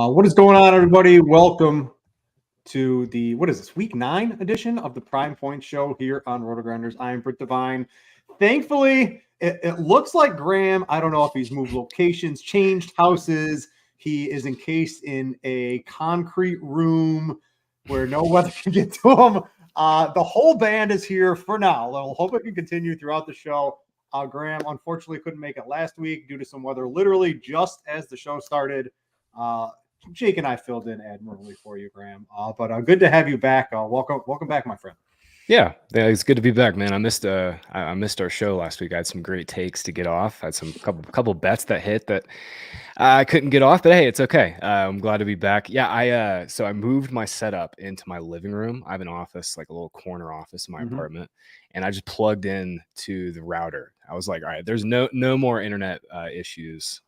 What is going on, everybody? Welcome to the, week 9 edition of the Prime Point Show here on RotoGrinders. I am Brit Devine. Thankfully, it looks like Graham, I don't know if he's moved locations, changed houses. He is encased in a concrete room where no weather can get to him. The whole band is here for now. I'll hope it can continue throughout the show. Graham, unfortunately, couldn't make it last week due to some weather, literally just as the show started. Jake and I filled in admirably for you, Graham. But good to have you back. Welcome back, my friend. Yeah, it's good to be back, man. I missed our show last week. I had some great takes to get off. I had some couple bets that hit that I couldn't get off, but hey, it's okay. I'm glad to be back. Yeah, so I moved my setup into my living room. I have an office, like a little corner office in my apartment, and I just plugged in to the router. I was like, all right, there's no more internet issues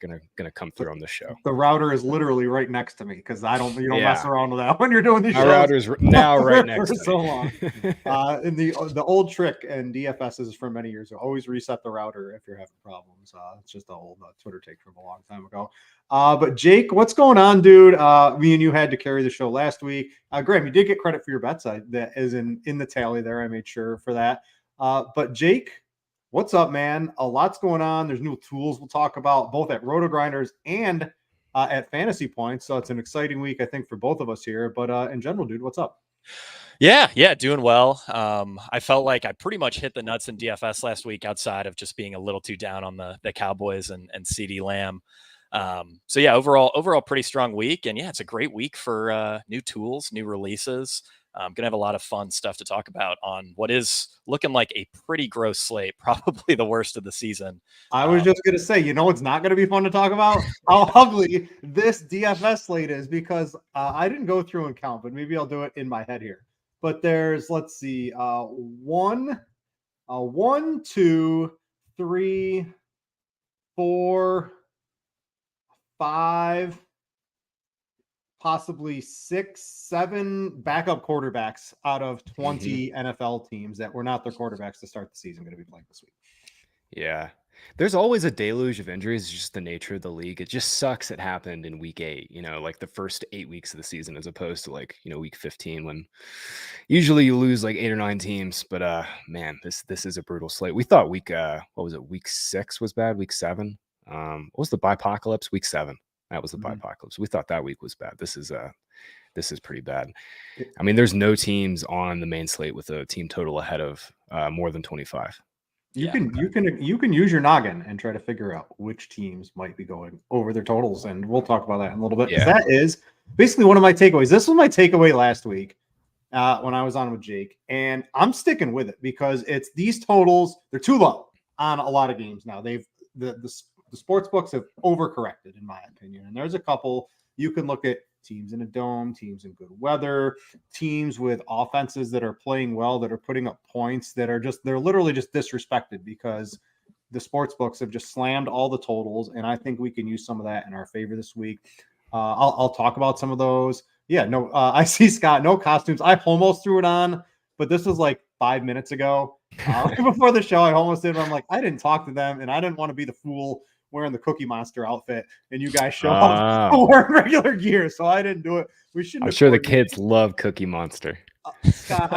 gonna come through on the show. The router is literally right next to me because you don't mess around with that when you're doing these shows. My router's now right next to me. So long. And the old trick in DFS is for many years, you always reset the router if you're having problems. It's just an old Twitter take from a long time ago. But Jake, what's going on, dude? Me and you had to carry the show last week. Graham, you did get credit for your bets. That is in the tally there. I made sure for that. But Jake, what's up, man? A lot's going on. There's new tools we'll talk about both at RotoGrinders and at Fantasy Points. So it's an exciting week, I think, for both of us here. But in general, dude, what's up? Yeah, doing well. I felt like I pretty much hit the nuts in DFS last week outside of just being a little too down on the Cowboys and CeeDee Lamb. So yeah, overall pretty strong week. And yeah, it's a great week for new tools, new releases. I'm going to have a lot of fun stuff to talk about on what is looking like a pretty gross slate, probably the worst of the season. I was just going to say, it's not going to be fun to talk about how ugly this DFS slate is because I didn't go through and count, but maybe I'll do it in my head here. But there's, let's see, 1, 2, 3, 4, 5, possibly 6, 7 backup quarterbacks out of 20 NFL teams that were not their quarterbacks to start the season going to be playing this week. Yeah. There's always a deluge of injuries. It's just the nature of the league. It just sucks it happened in week 8, like the first 8 weeks of the season, as opposed to week 15 when usually you lose like 8 or 9 teams. But man, this is a brutal slate. We thought week 6 was bad, week 7. What was the bipocalypse? Week 7. That was the bipocalypse. We thought that week was bad. This is pretty bad. I mean, there's no teams on the main slate with a team total ahead of more than 25. You can use your noggin and try to figure out which teams might be going over their totals, and we'll talk about that in a little bit. Yeah. That is basically one of my takeaways. This was my takeaway last week when I was on with Jake, and I'm sticking with it because it's these totals. They're too low on a lot of games now. The sports books have overcorrected, in my opinion. And there's a couple you can look at: teams in a dome, teams in good weather, teams with offenses that are playing well, that are putting up points, that are they're literally just disrespected because the sports books have just slammed all the totals. And I think we can use some of that in our favor this week. I'll talk about some of those. Yeah, no, I see Scott, no costumes. I almost threw it on, but this was like 5 minutes ago. Before the show, I almost did. I'm like, I didn't talk to them, and I didn't want to be the fool wearing the Cookie Monster outfit, and you guys show up wearing regular gear, so I didn't do it. We shouldn't. I'm sure the kids love Cookie Monster. Scott,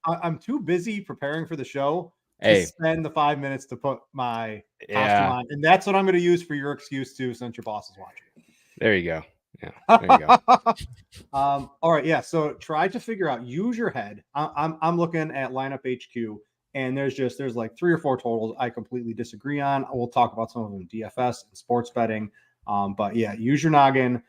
I'm too busy preparing for the show to spend the 5 minutes to put my costume on, and that's what I'm going to use for your excuse too, since your boss is watching. There you go. Yeah, there you go. All right, yeah. So try to figure out. Use your head. I'm looking at lineup HQ. And there's like 3 or 4 totals I completely disagree on. We'll talk about some of them in DFS and sports betting. But yeah, use your noggin.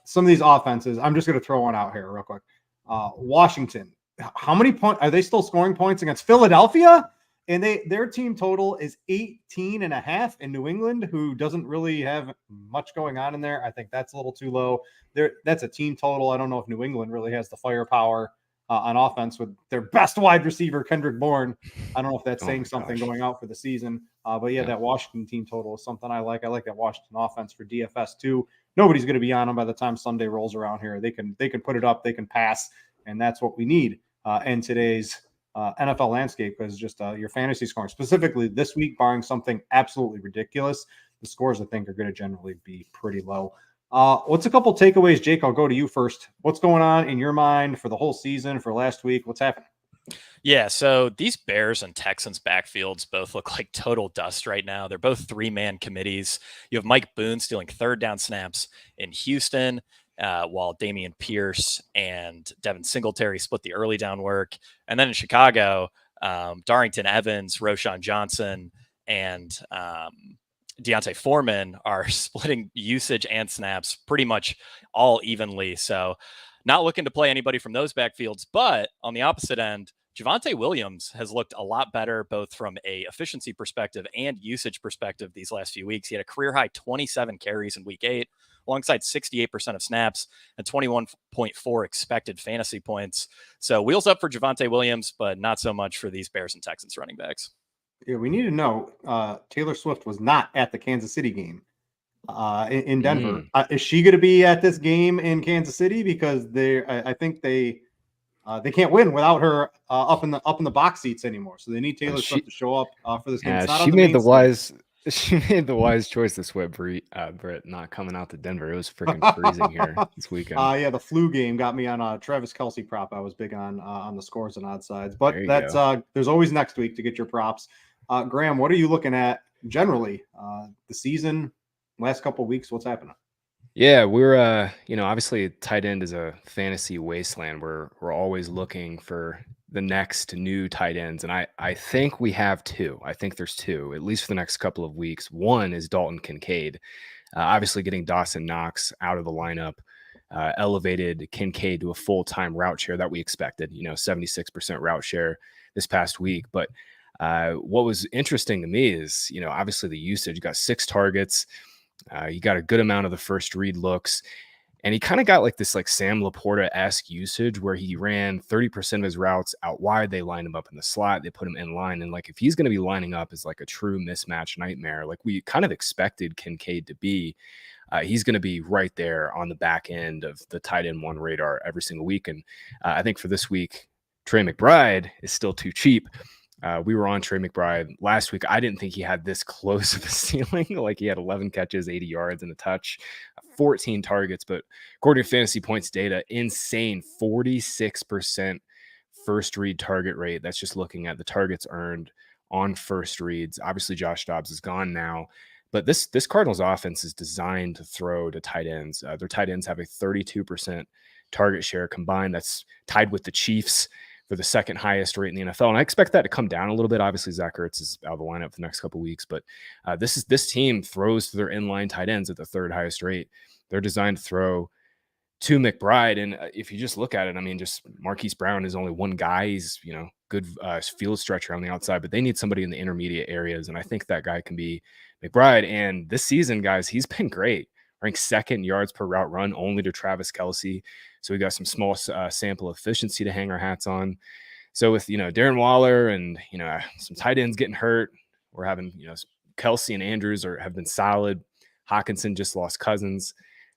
Some of these offenses, I'm just going to throw one out here real quick. Washington, how many points are they still scoring points against Philadelphia? And their team total is 18.5 in New England, who doesn't really have much going on in there. I think that's a little too low. That's a team total. I don't know if New England really has the firepower on offense with their best wide receiver, Kendrick Bourne. I don't know if that's saying something going out for the season. But yeah, that Washington team total is something I like. I like that Washington offense for DFS too. Nobody's going to be on them by the time Sunday rolls around here. They can put it up, they can pass, and that's what we need in today's NFL landscape, because just your fantasy scoring, specifically this week, barring something absolutely ridiculous, the scores I think are going to generally be pretty low. What's a couple takeaways, Jake? I'll go to you first. What's going on in your mind for the whole season, for last week? What's happening? Yeah, so these Bears and Texans backfields both look like total dust right now. They're both 3-man committees. You have Mike Boone stealing third down snaps in Houston, while Damian Pierce and Devin Singletary split the early down work. And then in Chicago, Darrington Evans, Roshan Johnson, and Deontay Foreman are splitting usage and snaps pretty much all evenly. So not looking to play anybody from those backfields. But on the opposite end, Javonte Williams has looked a lot better, both from a efficiency perspective and usage perspective these last few weeks. He had a career high 27 carries in week 8, alongside 68% of snaps and 21.4 expected fantasy points. So wheels up for Javonte Williams, but not so much for these Bears and Texans running backs. Yeah, we need to know Taylor Swift was not at the Kansas City game in Denver. Is she going to be at this game in Kansas City? Because I think they can't win without her up in the box seats anymore. So they need Taylor Swift to show up for this game. Yeah, she made the wise choice this way, Brit, not coming out to Denver. It was freaking freezing here this weekend. Yeah, the flu game got me on a Travis Kelce prop. I was big on the scores and odd sides, but there's always next week to get your props. Graham, what are you looking at generally? The season, last couple of weeks, what's happening? Yeah, we're obviously tight end is a fantasy wasteland. We're always looking for the next new tight ends, and I think we have two. I think there's two, at least for the next couple of weeks. One is Dalton Kincaid. Obviously getting Dawson Knox out of the lineup elevated Kincaid to a full-time route share that we expected, 76% route share this past week. But what was interesting to me is, obviously the usage. You got 6 targets. He got a good amount of the first read looks, and he kind of got like this like Sam Laporta-esque usage where he ran 30% of his routes out wide. They lined him up in the slot. They put him in line. And like, if he's going to be lining up as like a true mismatch nightmare, like we kind of expected Kincaid to be, he's going to be right there on the back end of the tight end 1 radar every single week. And I think for this week, Trey McBride is still too cheap. We were on Trey McBride last week. I didn't think he had this close of a ceiling. Like, he had 11 catches, 80 yards, and a touch, 14 targets. But according to fantasy points data, insane 46% first read target rate. That's just looking at the targets earned on first reads. Obviously, Josh Dobbs is gone now. But this Cardinals offense is designed to throw to tight ends. Their tight ends have a 32% target share combined. That's tied with the Chiefs for the second highest rate in the NFL. And I expect that to come down a little bit. Obviously, Zach Ertz is out of the lineup for the next couple of weeks, but this team throws to their inline tight ends at the 3rd highest rate. They're designed to throw to McBride. And if you just look at it, I mean, just Marquise Brown is only one guy. He's, good field stretcher on the outside, but they need somebody in the intermediate areas. And I think that guy can be McBride. And this season, guys, he's been great. Ranked 2nd yards per route run, only to Travis Kelce. So we got some small sample efficiency to hang our hats on. So with, Darren Waller and, some tight ends getting hurt, we're having, Kelce and Andrews have been solid. Hawkinson just lost Cousins.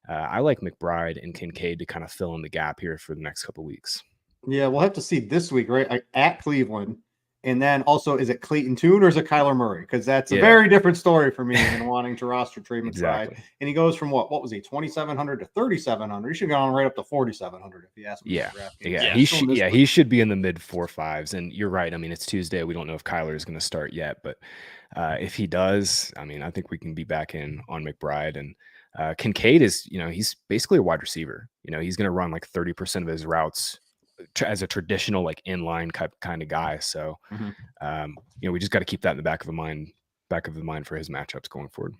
I like McBride and Kincaid to kind of fill in the gap here for the next couple of weeks. Yeah, we'll have to see this week, right? At Cleveland. And then also, is it Clayton Tune or is it Kyler Murray? Because that's a very different story for me than wanting to roster Trey McBride. Exactly. And he goes from what was he, 2,700 to 3,700. He should go on right up to 4,700 if you ask me. He should be in the mid 4.5s. And you're right. I mean, it's Tuesday. We don't know if Kyler is going to start yet, but if he does, I mean, I think we can be back in on McBride. And Kincaid is, he's basically a wide receiver. He's going to run like 30% of his routes as a traditional like inline kind of guy. So we just got to keep that in the back of the mind for his matchups going forward.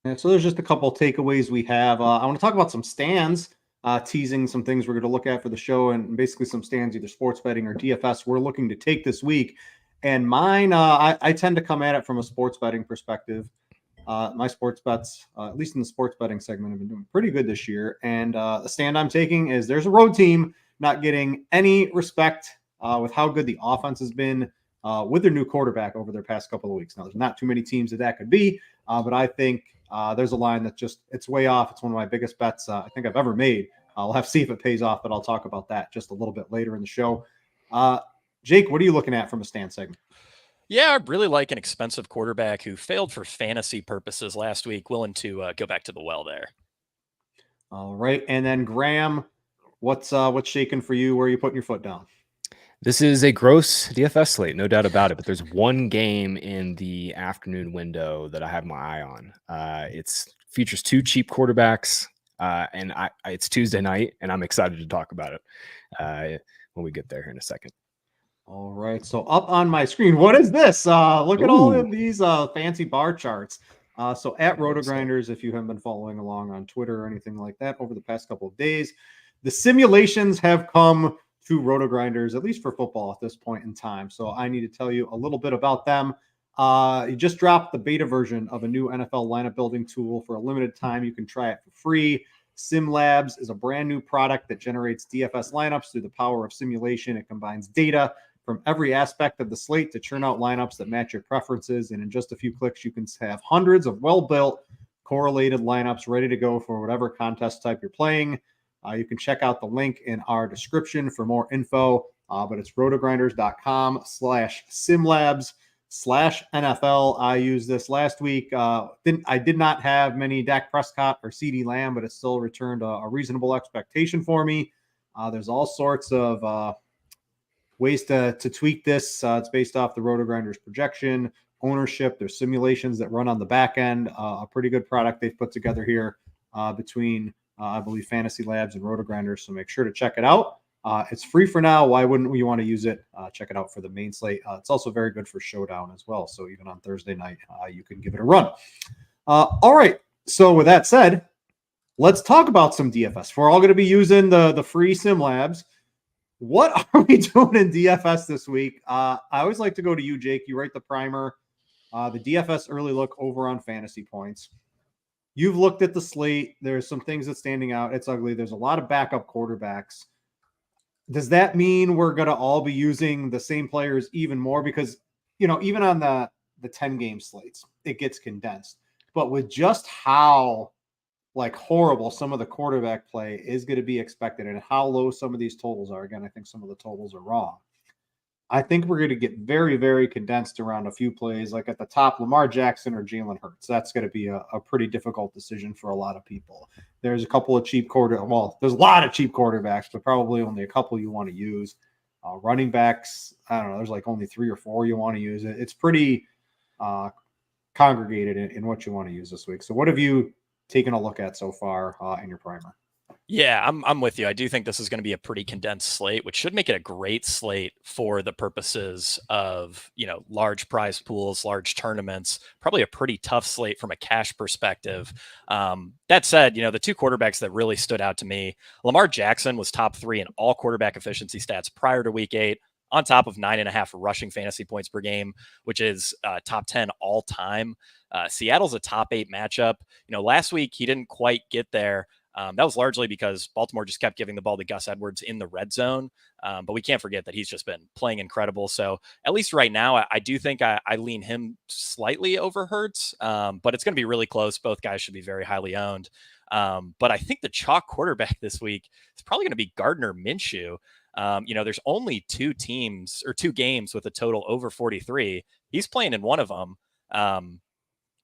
And so there's just a couple of takeaways we have. I want to talk about some stands, teasing some things we're going to look at for the show, and basically some stands, either sports betting or DFS, we're looking to take this week. And mine, I tend to come at it from a sports betting perspective. My sports bets, at least in the sports betting segment, have been doing pretty good this year. And the stand I'm taking is there's a road team not getting any respect with how good the offense has been with their new quarterback over their past couple of weeks. Now, there's not too many teams that could be, but I think there's a line that it's way off. It's one of my biggest bets I think I've ever made. I'll have to see if it pays off, but I'll talk about that just a little bit later in the show. Jake, what are you looking at from a stand segment? Yeah, I really like an expensive quarterback who failed for fantasy purposes last week, willing to go back to the well there. All right. And then Graham, what's shaking for you? Where are you putting your foot down? This is a gross DFS slate, no doubt about it. But there's one game in the afternoon window that I have my eye on. It's features 2 cheap quarterbacks, and it's Tuesday night, and I'm excited to talk about it when we get there here in a second. All right. So up on my screen, what is this? Look at all of these fancy bar charts. So at RotoGrinders, if you haven't been following along on Twitter or anything like that over the past couple of days, the simulations have come to RotoGrinders, at least for football at this point in time. So I need to tell you a little bit about them. You just dropped the beta version of a new NFL lineup building tool for a limited time. You can try it for free. SimLabs is a brand new product that generates DFS lineups through the power of simulation. It combines data from every aspect of the slate to churn out lineups that match your preferences. And in just a few clicks, you can have hundreds of well-built, correlated lineups ready to go for whatever contest type you're playing. You can check out the link in our description for more info, but it's rotogrinders.com/simlabs/NFL. I used this last week. I did not have many Dak Prescott or CeeDee Lamb, but it still returned a reasonable expectation for me. There's all sorts of ways to tweak this. It's based off the RotoGrinders projection, ownership. There's simulations that run on the back end. A pretty good product they've put together here between I believe Fantasy Labs and RotoGrinders. So make sure to check it out. It's free for now. Why wouldn't you want to use it? Check it out for the main slate. It's also very good for Showdown as well. So even on Thursday night, you can give it a run. All right. So with that said, let's talk about some DFS. We're all going to be using the free SimLabs. What are we doing in DFS this week? I always like to go to you, Jake. You write the primer, the DFS early look over on Fantasy Points. You've looked at the slate. There's some things that's standing out. It's ugly. There's a lot of backup quarterbacks. Does that mean we're going to all be using the same players even more? Because, even on the 10-game slates, it gets condensed. But with just how horrible some of the quarterback play is going to be expected and how low some of these totals are. Again, I think some of the totals are wrong. I think we're going to get very, very condensed around a few plays, like at the top, Lamar Jackson or Jalen Hurts. That's going to be a pretty difficult decision for a lot of people. There's a couple of cheap there's a lot of cheap quarterbacks, but probably only a couple you want to use. Running backs, I don't know, there's only 3 or 4 you want to use. It's pretty congregated in what you want to use this week. So what have you taken a look at so far in your primer? Yeah, I'm with you. I do think this is going to be a pretty condensed slate, which should make it a great slate for the purposes of, large prize pools, large tournaments, probably a pretty tough slate from a cash perspective. That said, the 2 quarterbacks that really stood out to me, Lamar Jackson was top 3 in all quarterback efficiency stats prior to week 8, on top of 9.5 rushing fantasy points per game, which is top 10 all time. Seattle's a top 8 matchup. Last week he didn't quite get there. That was largely because Baltimore just kept giving the ball to Gus Edwards in the red zone. But we can't forget that he's just been playing incredible. So at least right now, I do think I lean him slightly over Hurts, but it's going to be really close. Both guys should be very highly owned. But I think the chalk quarterback this week is probably going to be Gardner Minshew. There's only 2 games with a total over 43. He's playing in one of them.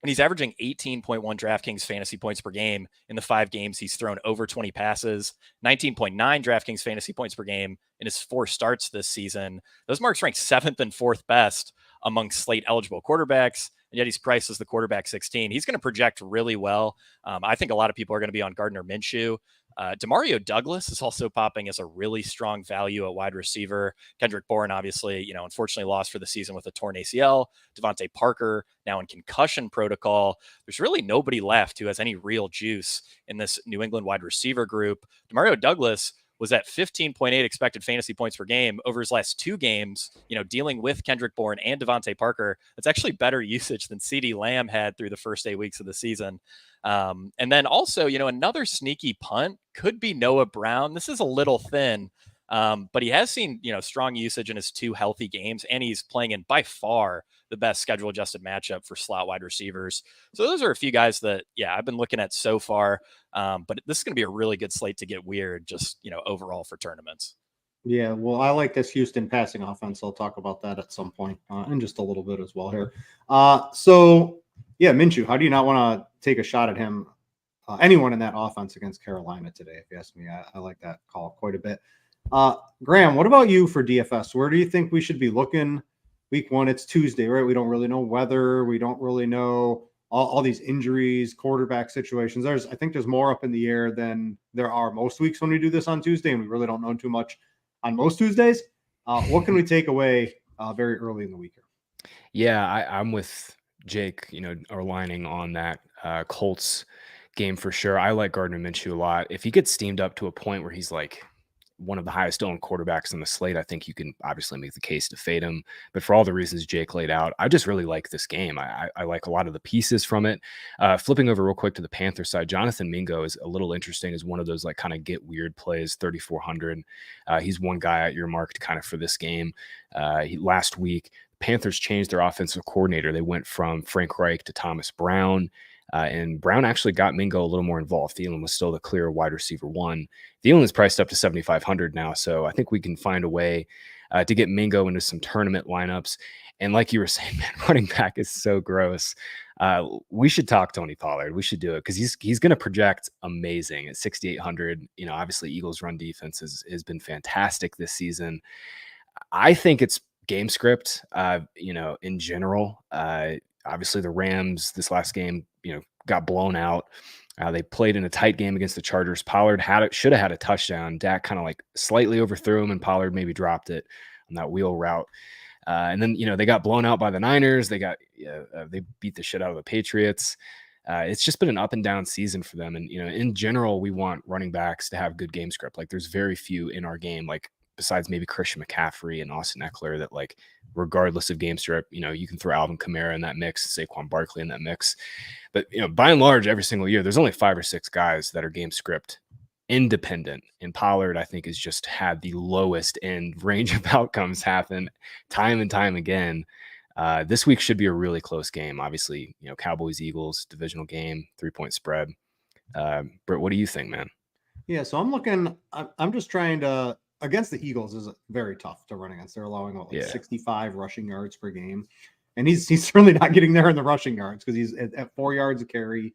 And he's averaging 18.1 DraftKings fantasy points per game in the 5 games he's thrown over 20 passes, 19.9 DraftKings fantasy points per game in his 4 starts this season. Those marks rank 7th and 4th best among slate eligible quarterbacks, and yet he's priced as the quarterback 16. He's going to project really well. I think a lot of people are going to be on Gardner Minshew. Demario Douglas is also popping as a really strong value at wide receiver. Kendrick Bourne, obviously, unfortunately lost for the season with a torn ACL. Devontae Parker now in concussion protocol. There's really nobody left who has any real juice in this New England wide receiver group. Demario Douglas was at 15.8 expected fantasy points per game over his last 2 games, dealing with Kendrick Bourne and Devontae Parker. That's actually better usage than CeeDee Lamb had through the first 8 weeks of the season. And then also, another sneaky punt could be Noah Brown. This is a little thin, but he has seen, strong usage in his 2 healthy games, and he's playing in by far the best schedule adjusted matchup for slot wide receivers. So those are a few guys that, I've been looking at so far. But this is going to be a really good slate to get weird, just, overall for tournaments. Yeah, well, I like this Houston passing offense. I'll talk about that at some point in just a little bit as well here. So, Minshew, how do you not want to take a shot at him anyone in that offense against Carolina today. If you ask me, I like that call quite a bit. Graham, what about you for DFS? Where do you think we should be looking? Week 1, it's Tuesday, right? We don't really know weather. We don't really know all these injuries, quarterback situations. I think there's more up in the air than there are most weeks when we do this on Tuesday, and we really don't know too much on most Tuesdays. What can we take away very early in the week here? Yeah, I'm with Jake, aligning on that Colts game for sure. I like Gardner Minshew a lot. If he gets steamed up to a point where he's like one of the highest owned quarterbacks on the slate, I think you can obviously make the case to fade him. But for all the reasons Jake laid out, I just really like this game. I like a lot of the pieces from it. Flipping over real quick to the Panthers side, Jonathan Mingo is a little interesting as one of those like kind of get weird plays, 3,400. He's one guy at your marked kind of for this game. Last week, Panthers changed their offensive coordinator. They went from Frank Reich to Thomas Brown. And Brown actually got Mingo a little more involved. Thielen was still the clear wide receiver 1. Thielen is priced up to 7,500 now, so I think we can find a way to get Mingo into some tournament lineups. And like you were saying, man, running back is so gross. We should talk Tony Pollard. We should do it because he's going to project amazing at 6,800. Obviously Eagles' run defense has been fantastic this season. I think it's game script. In general. Obviously, the Rams this last game, got blown out. They played in a tight game against the Chargers. Pollard should have had a touchdown. Dak kind of like slightly overthrew him, and Pollard maybe dropped it on that wheel route. And then they got blown out by the Niners. They beat the shit out of the Patriots. It's just been an up and down season for them. And in general, we want running backs to have good game script. Like there's very few in our game, like besides maybe Christian McCaffrey and Austin Eckler, that like regardless of game script, you can throw Alvin Kamara in that mix, Saquon Barkley in that mix. But by and large, every single year, there's only 5 or 6 guys that are game script independent. And Pollard, I think, has just had the lowest end range of outcomes happen time and time again. This week should be a really close game. Obviously, Cowboys, Eagles, divisional game, 3-point spread. Britt, what do you think, man? Yeah, so I'm just trying to, against the Eagles is very tough to run against. They're allowing 65 rushing yards per game. And he's certainly not getting there in the rushing yards because he's at 4 yards a carry.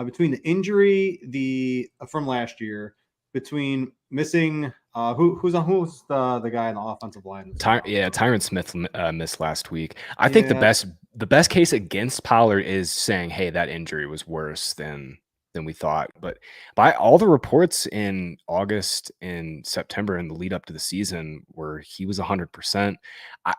Between the injury from last year, between missing who's the guy in the offensive line? Tyron Smith missed last week. I think the best case against Pollard is saying, hey, that injury was worse than we thought. But by all the reports in August and September and the lead up to the season where he was 100%,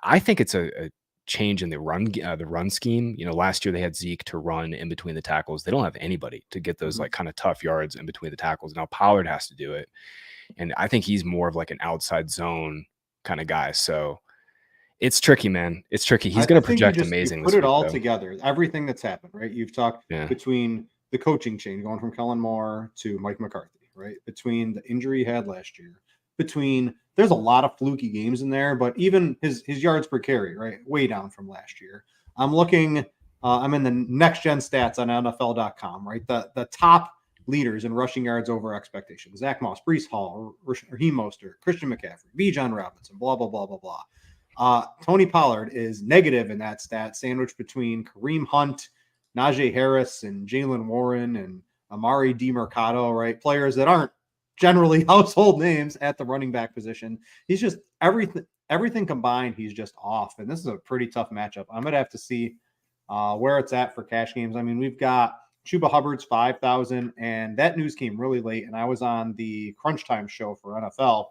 I think it's a change in the run scheme. Last year they had Zeke to run in between the tackles. They don't have anybody to get those like kind of tough yards in between the tackles. Now Pollard has to do it. And I think he's more of like an outside zone kind of guy. So it's tricky, man. It's tricky. He's going to project amazing. Put it all together. Everything that's happened, right? You've talked between the coaching chain going from Kellen Moore to Mike McCarthy, right? Between the injury he had last year, there's a lot of fluky games in there, but even his yards per carry, right? Way down from last year. I'm in the next gen stats on NFL.com, right? The top leaders in rushing yards over expectations: Zach Moss, Breece Hall, Raheem Mostert, Christian McCaffrey, Bijan Robinson, blah, blah, blah, blah, blah. Tony Pollard is negative in that stat, sandwiched between Kareem Hunt, Najee Harris, and Jalen Warren, and Amari DiMercado, right? Players that aren't generally household names at the running back position. He's just everything combined, he's just off. And this is a pretty tough matchup. I'm going to have to see where it's at for cash games. I mean, we've got Chuba Hubbard's 5,000, and that news came really late. And I was on the Crunch Time show for NFL.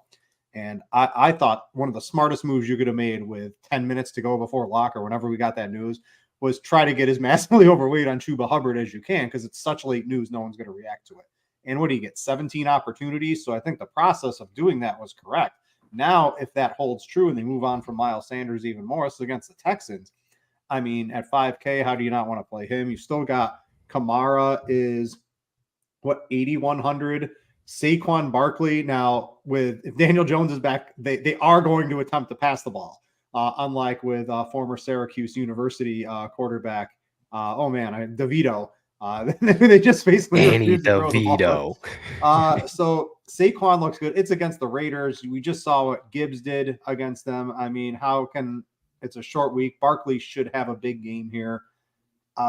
And I thought one of the smartest moves you could have made with 10 minutes to go before lock or whenever we got that news was try to get as massively overweight on Chuba Hubbard as you can, because it's such late news, no one's going to react to it. And what do you get? 17 opportunities. So I think the process of doing that was correct. Now, if that holds true and they move on from Miles Sanders even more, so against the Texans, I mean, at 5K, how do you not want to play him? You still got Kamara is 8,100. Saquon Barkley. Now, if Daniel Jones is back, they are going to attempt to pass the ball. Unlike with former Syracuse University quarterback, DeVito. They just basically Danny DeVito. So Saquon looks good. It's against the Raiders. We just saw what Gibbs did against them. I mean, it's a short week. Barkley should have a big game here.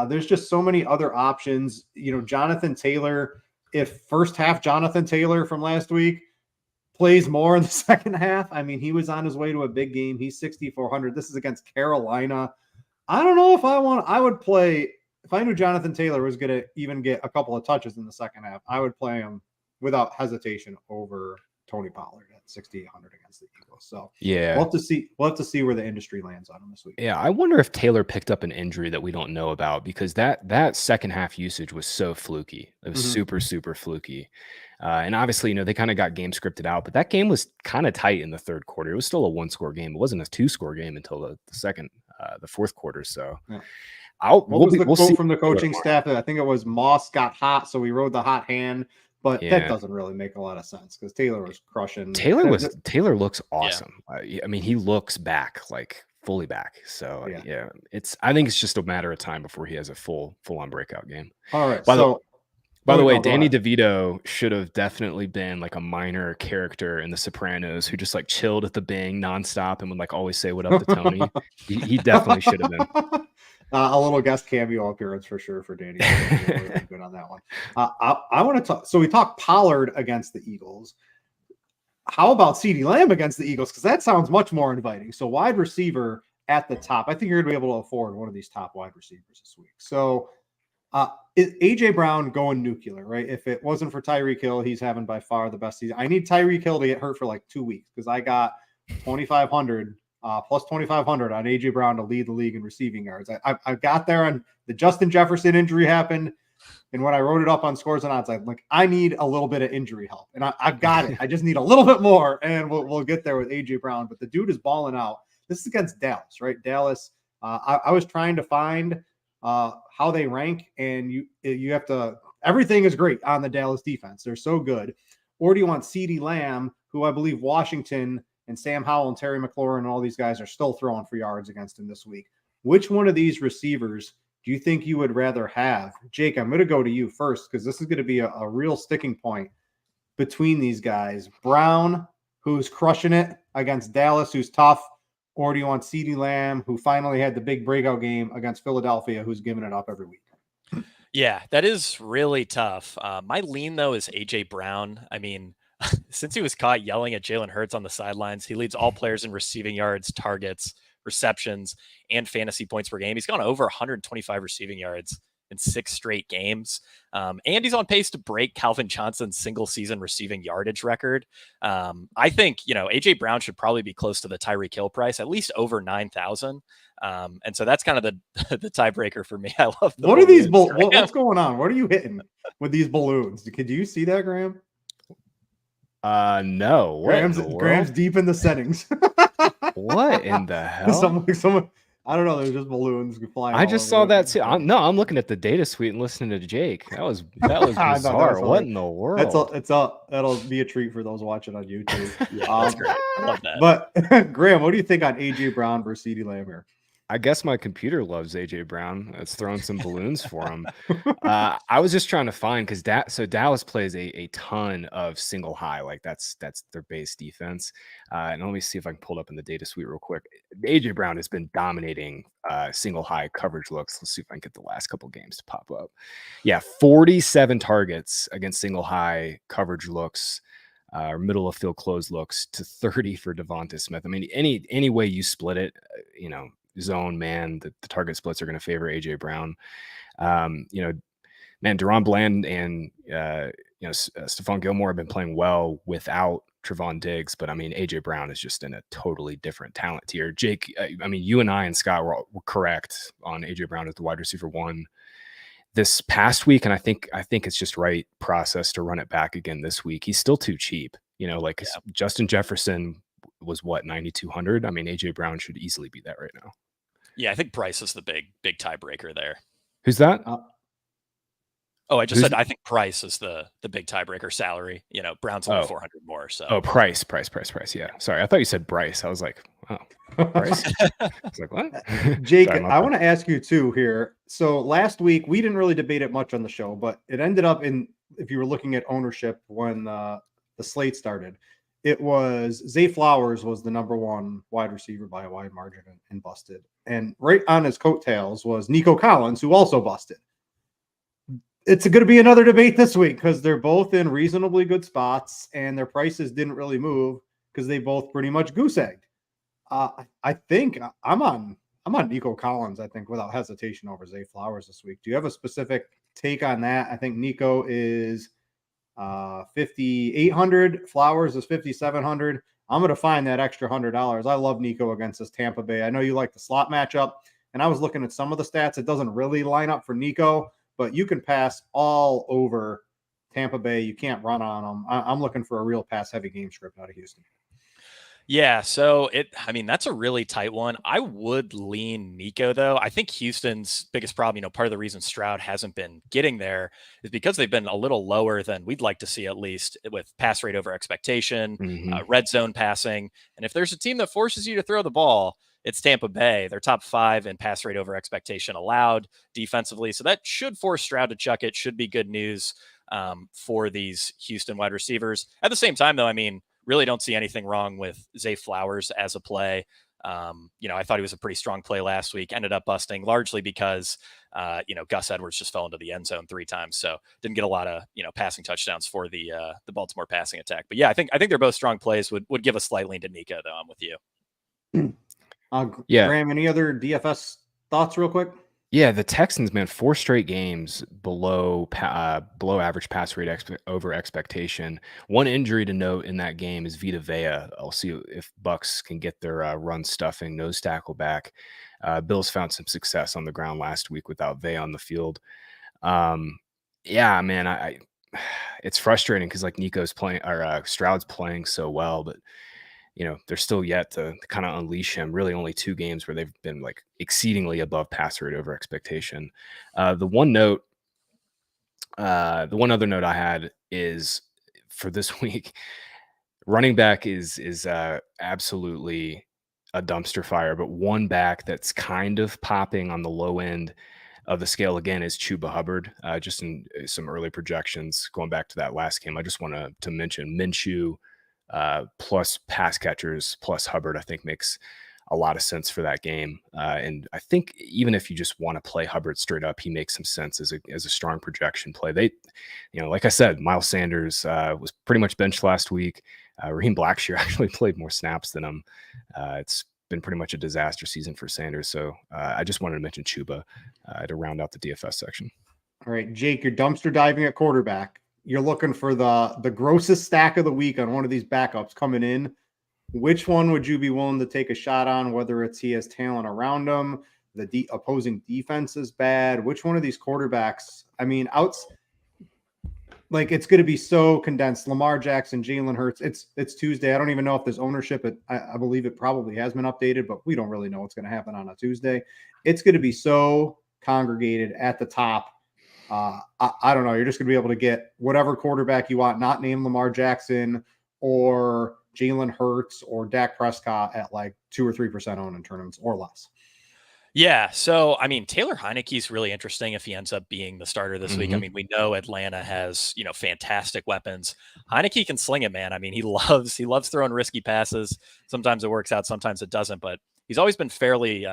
There's just so many other options. Jonathan Taylor, if first half Jonathan Taylor from last week plays more in the second half, I mean, he was on his way to a big game. He's 6,400. This is against Carolina. I don't know if I would play, if I knew Jonathan Taylor was going to even get a couple of touches in the second half, I would play him without hesitation over Tony Pollard at 6,800 against the Eagles. So yeah, we'll have to see where the industry lands on him this week. Yeah, I wonder if Taylor picked up an injury that we don't know about, because that second half usage was so fluky. It was super fluky. And obviously, they kind of got game scripted out, but that game was kind of tight in the third quarter. It was still a 1-score game. It wasn't a 2-score game until the fourth quarter. So yeah. What was the quote see from the coaching staff? I think it was Moss got hot, so we rode the hot hand. But that doesn't really make a lot of sense because Taylor was crushing. Taylor looks awesome. Yeah. I mean, he looks back, like fully back. So yeah, I think it's just a matter of time before he has a full on breakout game. All right. By the way, Danny DeVito should have definitely been like a minor character in The Sopranos who just like chilled at the Bing nonstop and would like always say what up to Tony. he definitely should have been. A little guest cameo appearance for sure for Danny. Really good on that one. I want to talk. So we talked Pollard against the Eagles. How about CeeDee Lamb against the Eagles? Because that sounds much more inviting. So wide receiver at the top. I think you're going to be able to afford one of these top wide receivers this week. So is AJ Brown going nuclear, right? If it wasn't for Tyreek Hill, he's having by far the best season. I need Tyreek Hill to get hurt for like 2 weeks because I got 2,500 plus 2,500 on AJ Brown to lead the league in receiving yards. I got there on the Justin Jefferson injury happened. And when I wrote it up on Scores and Odds, I'm like, I need a little bit of injury help. And I've got it. I just need a little bit more. And we'll get there with AJ Brown. But the dude is balling out. This is against Dallas, right? Dallas. I was trying to find how they rank. And you have to, everything is great on the Dallas defense. They're so good. Or do you want CeeDee Lamb, who I believe Washington and Sam Howell and Terry McLaurin and all these guys are still throwing for yards against him this week? Which one of these receivers do you think you would rather have? Jake, I'm going to go to you first because this is going to be a real sticking point between these guys. Brown, who's crushing it against Dallas, who's tough, or do you want CeeDee Lamb, who finally had the big breakout game against Philadelphia, who's giving it up every week? Yeah, that is really tough. My lean, though, is AJ Brown. I mean, since he was caught yelling at Jalen Hurts on the sidelines, he leads all players in receiving yards, targets, receptions, and fantasy points per game. He's gone over 125 receiving yards in 6 straight games. And he's on pace to break Calvin Johnson's single season receiving yardage record. I think, AJ Brown should probably be close to the Tyreek Hill price, at least over 9,000. And so that's kind of the tiebreaker for me. I love what are these what's going on? What are you hitting with these balloons? Could you see that, Graham? No. Graham's deep in the settings. What in the hell? Someone, I don't know. There's just balloons flying. I just saw that too. I'm looking at the data suite and listening to Jake. That was bizarre. What in the world? That'll be a treat for those watching on YouTube. Yeah, that's great. I love that. But Graham, what do you think on AJ Brown versus CeeDee Lamb here? I guess my computer loves AJ Brown. It's throwing some balloons for him. I was just trying to find because Dallas plays a ton of single high, like that's their base defense. And let me see if I can pull it up in the data suite real quick. AJ Brown has been dominating single high coverage looks. Let's see if I can get the last couple games to pop up. Yeah, 47 targets against single high coverage looks. Or middle of field close looks to 30 for Devonta Smith. I mean, any way you split it, zone man, the target splits are going to favor AJ Brown. Deron Bland and Stephon Gilmore have been playing well without Trevon Diggs, but I mean AJ Brown is just in a totally different talent tier. Jake, I mean you and I and Scott were correct on AJ Brown as the wide receiver 1 this past week, and I think it's just right process to run it back again this week. He's still too cheap, Justin Jefferson was what 9,200. I mean AJ Brown should easily be that right now. Yeah, I think Price is the big tiebreaker there. Who's that? I just said I think Price is the big tiebreaker salary. Brown's only 400 more. So Price. Yeah, sorry, I thought you said Bryce. I was like, oh, Bryce. I was like, what? Jake, I want to ask you too here. So last week we didn't really debate it much on the show, but it ended up in, if you were looking at ownership when the slate started, it was Zay Flowers was the number 1 wide receiver by a wide margin and busted. And right on his coattails was Nico Collins, who also busted. it's going to be another debate this week because they're both in reasonably good spots and their prices didn't really move because they both pretty much goose egged. I think I'm on Nico Collins, I think, without hesitation over Zay Flowers this week. Do you have a specific take on that? I think Nico is 5,800. Flowers is 5,700. I'm going to find that extra $100. I love Nico against this Tampa Bay. I know you like the slot matchup, and I was looking at some of the stats. It doesn't really line up for Nico, but you can pass all over Tampa Bay. You can't run on them. I'm looking for a real pass-heavy game script out of Houston. Yeah, so that's a really tight one. I would lean Nico, though. I think Houston's biggest problem, part of the reason Stroud hasn't been getting there is because they've been a little lower than we'd like to see, at least with pass rate over expectation, red zone passing. And if there's a team that forces you to throw the ball, it's Tampa Bay. They're top 5 in pass rate over expectation allowed defensively. So that should force Stroud to chuck it. Should be good news for these Houston wide receivers. At the same time, though, really don't see anything wrong with Zay Flowers as a play. I thought he was a pretty strong play last week, ended up busting largely because, Gus Edwards just fell into the end zone 3 times. So didn't get a lot of, passing touchdowns for the Baltimore passing attack. But yeah, I think they're both strong plays. Would give a slight lean to Nico, though. I'm with you. Graham, any other DFS thoughts real quick? Yeah, the Texans, man, 4 straight games below average pass rate over expectation. One injury to note in that game is Vita Vea. I'll see if Bucks can get their run stuffing nose tackle back. Bills found some success on the ground last week without Vea on the field. Yeah, man, it's frustrating because like Nico's playing or Stroud's playing so well, but they're still yet to kind of unleash him. Really only 2 games where they've been like exceedingly above pass rate over expectation. The one other note I had is for this week, running back is absolutely a dumpster fire, but one back that's kind of popping on the low end of the scale again is Chuba Hubbard. Just in some early projections going back to that last game, I just want to mention Minshew plus pass catchers plus Hubbard, I think makes a lot of sense for that game. And I think even if you just want to play Hubbard straight up, he makes some sense as a strong projection play. They, like I said, Miles Sanders was pretty much benched last week. Raheem Blackshear actually played more snaps than him. It's been pretty much a disaster season for Sanders. So I just wanted to mention Chuba to round out the DFS section. All right, Jake, you're dumpster diving at quarterback. You're looking for the grossest stack of the week on one of these backups coming in. Which one would you be willing to take a shot on, whether it's he has talent around him, the opposing defense is bad? Which one of these quarterbacks? It's going to be so condensed. Lamar Jackson, Jalen Hurts. It's Tuesday. I don't even know if there's ownership. I believe it probably has been updated, but we don't really know what's going to happen on a Tuesday. It's going to be so congregated at the top. I don't know. You're just going to be able to get whatever quarterback you want, not named Lamar Jackson or Jalen Hurts or Dak Prescott at like 2 or 3% owned in tournaments or less. Yeah. So, Taylor Heineke's really interesting if he ends up being the starter this week. We know Atlanta has, fantastic weapons. Heineke can sling it, man. He loves throwing risky passes. Sometimes it works out, sometimes it doesn't, but he's always been fairly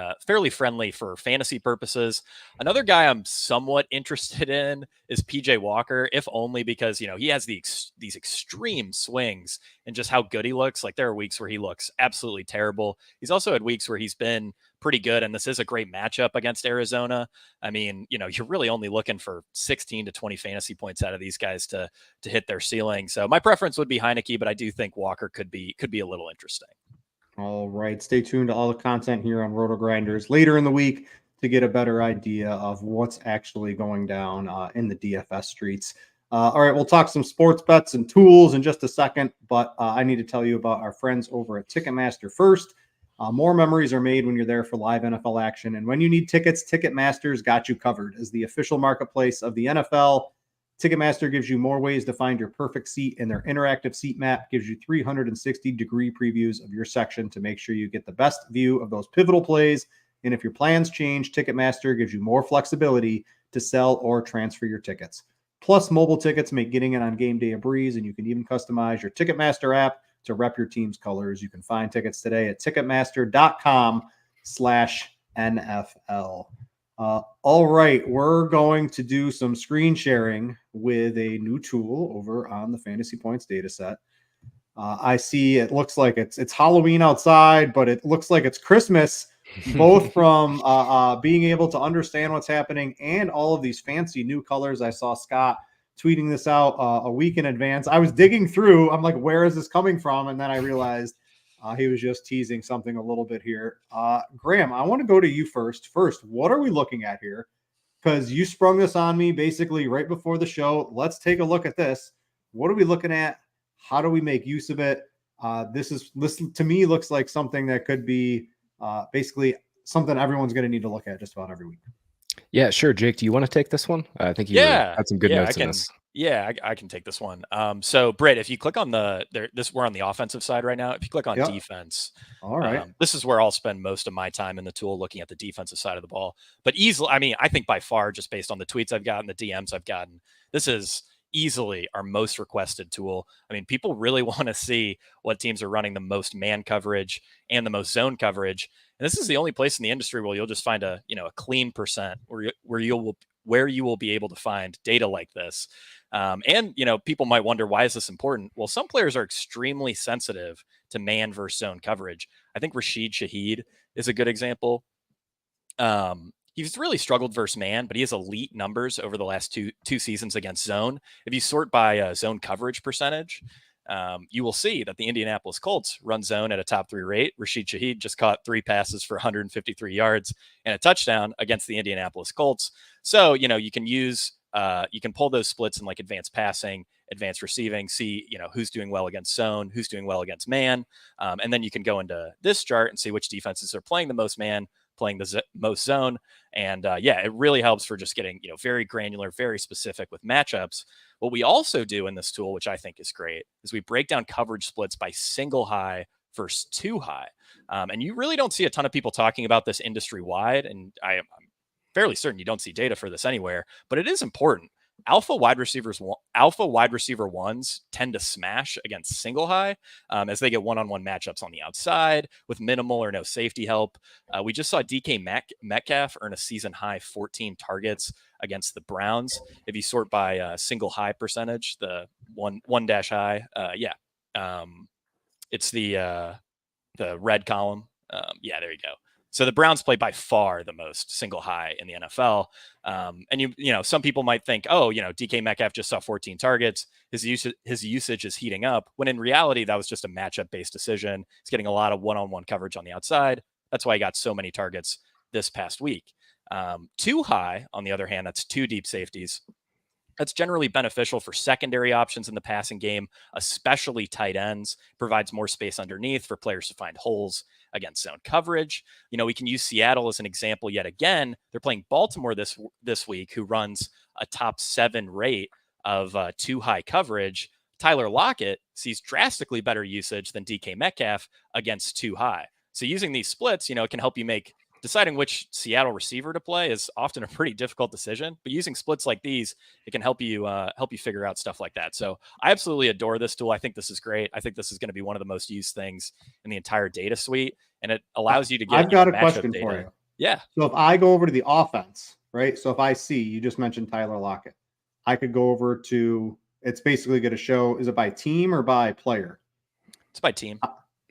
friendly for fantasy purposes. Another guy I'm somewhat interested in is PJ Walker, if only because, he has these extreme swings and just how good he looks. Like there are weeks where he looks absolutely terrible. He's also had weeks where he's been pretty good. And this is a great matchup against Arizona. You're really only looking for 16 to 20 fantasy points out of these guys to hit their ceiling. So my preference would be Heineke, but I do think Walker could be a little interesting. All right. Stay tuned to all the content here on RotoGrinders later in the week to get a better idea of what's actually going down in the DFS streets. All right. We'll talk some sports bets and tools in just a second, but I need to tell you about our friends over at Ticketmaster first. More memories are made when you're there for live NFL action. And when you need tickets, Ticketmaster's got you covered. As the official marketplace of the NFL, Ticketmaster gives you more ways to find your perfect seat, and their interactive seat map gives you 360-degree previews of your section to make sure you get the best view of those pivotal plays. And if your plans change, Ticketmaster gives you more flexibility to sell or transfer your tickets. Plus, mobile tickets make getting in on game day a breeze, and you can even customize your Ticketmaster app to rep your team's colors. You can find tickets today at Ticketmaster.com/NFL. All right, we're going to do some screen sharing with a new tool over on the Fantasy Points data set. I see it looks like it's Halloween outside, but it looks like it's Christmas, both from being able to understand what's happening and all of these fancy new colors. I saw Scott tweeting this out a week in advance. I was digging through. I'm like, where is this coming from? And then I realized he was just teasing something a little bit here. Graham, I want to go to you first. First, what are we looking at here? Because you sprung this on me basically right before the show. Let's take a look at this. What are we looking at? How do we make use of it? This to me looks like something that could be basically something everyone's going to need to look at just about every week. Yeah, sure. Jake, do you want to take this one? I think you had some good notes in this. Yeah, I can take this one. So Britt, if you click on we're on the offensive side right now. If you click on defense, all right, this is where I'll spend most of my time in the tool looking at the defensive side of the ball. But easily, I mean, I think by far, just based on the tweets I've gotten, the DMs I've gotten, this is easily our most requested tool. I mean, people really want to see what teams are running the most man coverage and the most zone coverage. And this is the only place in the industry where you'll just find a clean percent where you will be able to find data like this. And people might wonder, why is this important? Well, some players are extremely sensitive to man versus zone coverage. I think Rashid Shaheed is a good example. He's really struggled versus man, but he has elite numbers over the last two seasons against zone. If you sort by zone coverage percentage, you will see that the Indianapolis Colts run zone at a top 3 rate. Rashid Shaheed just caught 3 passes for 153 yards and a touchdown against the Indianapolis Colts. So, you can use, you can pull those splits in like advanced passing, advanced receiving, see, who's doing well against zone, who's doing well against man. And then you can go into this chart and see which defenses are playing the most man, playing the most zone. And it really helps for just getting, very granular, very specific with matchups. What we also do in this tool, which I think is great, is we break down coverage splits by single high versus 2 high. And you really don't see a ton of people talking about this industry wide. And I'm fairly certain you don't see data for this anywhere, but it is important. Alpha wide receiver ones tend to smash against single high as they get one-on-one matchups on the outside with minimal or no safety help. We just saw DK Metcalf earn a season high 14 targets against the Browns. If you sort by single high percentage, the one dash high, it's the red column. There you go. So the Browns play by far the most single high in the NFL. And some people might think, DK Metcalf just saw 14 targets. His usage is heating up, when in reality, that was just a matchup-based decision. He's getting a lot of one-on-one coverage on the outside. That's why he got so many targets this past week. 2 high, on the other hand, that's 2 deep safeties. That's generally beneficial for secondary options in the passing game, especially tight ends. Provides more space underneath for players to find holes against zone coverage. We can use Seattle as an example yet again. They're playing Baltimore this week, who runs a top 7 rate of 2 high coverage. Tyler Lockett sees drastically better usage than DK Metcalf against 2 high. So using these splits, it can help you make deciding which Seattle receiver to play is often a pretty difficult decision, but using splits like these, it can help you figure out stuff like that. So I absolutely adore this tool. I think this is great. I think this is going to be one of the most used things in the entire data suite, and it allows you to get. I've got a question data. For you. Yeah. So if I go over to the offense, right? So if I see, you just mentioned Tyler Lockett, I could go over to. It's basically going to show. Is it by team or by player? It's by team.